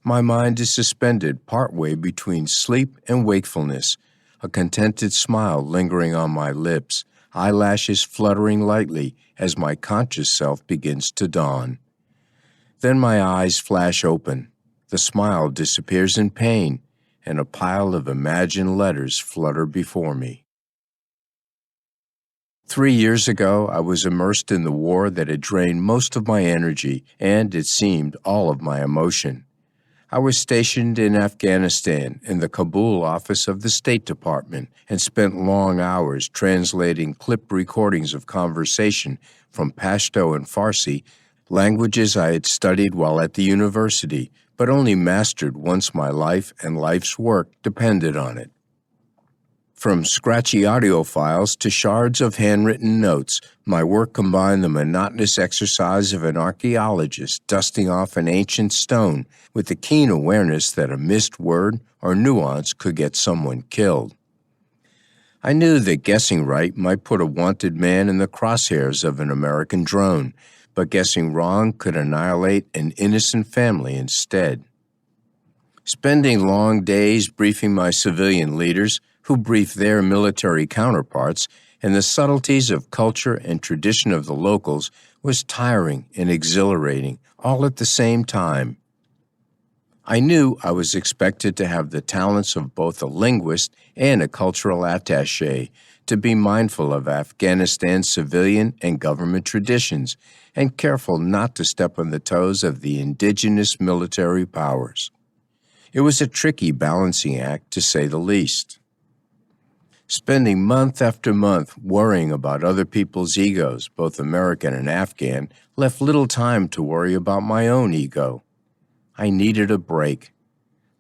My mind is suspended partway between sleep and wakefulness, a contented smile lingering on my lips, eyelashes fluttering lightly as my conscious self begins to dawn. Then my eyes flash open, the smile disappears in pain, and a pile of imagined letters flutter before me. 3 years ago, I was immersed in the war that had drained most of my energy and, it seemed, all of my emotion. I was stationed in Afghanistan in the Kabul office of the State Department and spent long hours translating clip recordings of conversation from Pashto and Farsi, languages I had studied while at the university, but only mastered once my life and life's work depended on it. From scratchy audio files to shards of handwritten notes, my work combined the monotonous exercise of an archaeologist dusting off an ancient stone with the keen awareness that a missed word or nuance could get someone killed. I knew that guessing right might put a wanted man in the crosshairs of an American drone, but guessing wrong could annihilate an innocent family instead. Spending long days briefing my civilian leaders, who brief their military counterparts, and the subtleties of culture and tradition of the locals was tiring and exhilarating, all at the same time. I knew I was expected to have the talents of both a linguist and a cultural attaché, to be mindful of Afghanistan's civilian and government traditions, and careful not to step on the toes of the indigenous military powers. It was a tricky balancing act, to say the least. Spending month after month worrying about other people's egos, both American and Afghan, left little time to worry about my own ego. I needed a break.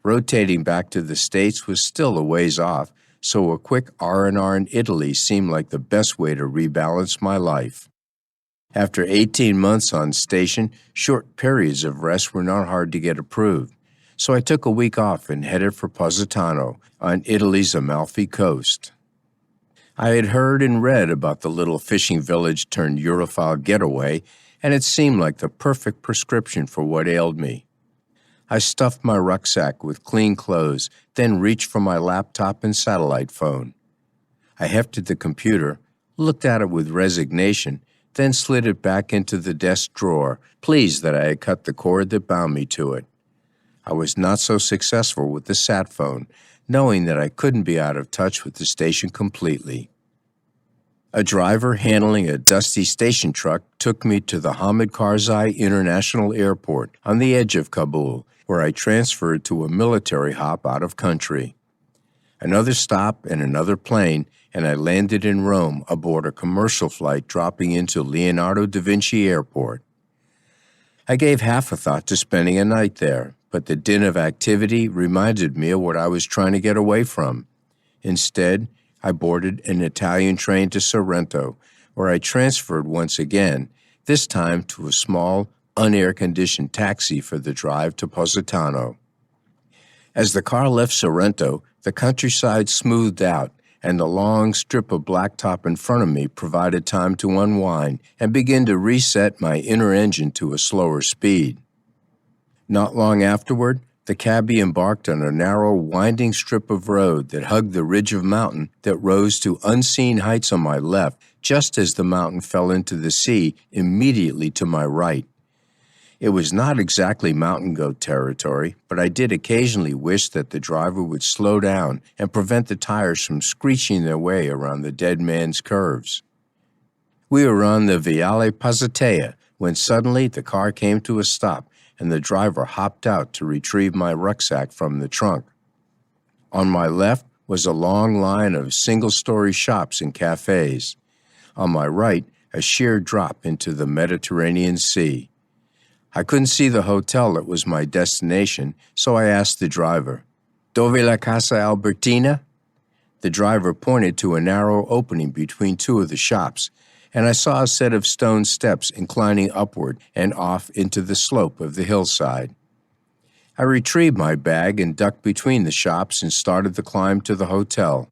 Rotating back to the States was still a ways off, so a quick R&R in Italy seemed like the best way to rebalance my life. After 18 months on station, short periods of rest were not hard to get approved, so I took a week off and headed for Positano on Italy's Amalfi Coast. I had heard and read about the little fishing village turned Europhile getaway, and it seemed like the perfect prescription for what ailed me. I stuffed my rucksack with clean clothes, then reached for my laptop and satellite phone. I hefted the computer, looked at it with resignation, then slid it back into the desk drawer, pleased that I had cut the cord that bound me to it. I was not so successful with the sat phone, knowing that I couldn't be out of touch with the station completely. A driver handling a dusty station truck took me to the Hamid Karzai International Airport on the edge of Kabul, where I transferred to a military hop out of country. Another stop and another plane, and I landed in Rome aboard a commercial flight dropping into Leonardo da Vinci Airport. I gave half a thought to spending a night there, but the din of activity reminded me of what I was trying to get away from. Instead, I boarded an Italian train to Sorrento, where I transferred once again, this time to a small, unair-conditioned taxi for the drive to Positano. As the car left Sorrento, the countryside smoothed out, and the long strip of blacktop in front of me provided time to unwind and begin to reset my inner engine to a slower speed. Not long afterward, the cabbie embarked on a narrow, winding strip of road that hugged the ridge of mountain that rose to unseen heights on my left, just as the mountain fell into the sea immediately to my right. It was not exactly mountain goat territory, but I did occasionally wish that the driver would slow down and prevent the tires from screeching their way around the dead man's curves. We were on the Viale Positea when suddenly the car came to a stop, and the driver hopped out to retrieve my rucksack from the trunk. On my left was a long line of single-story shops and cafes. On my right, a sheer drop into the Mediterranean Sea. I couldn't see the hotel that was my destination, so I asked the driver, "Dove la Casa Albertina?" The driver pointed to a narrow opening between two of the shops, and I saw a set of stone steps inclining upward and off into the slope of the hillside. I retrieved my bag and ducked between the shops and started the climb to the hotel.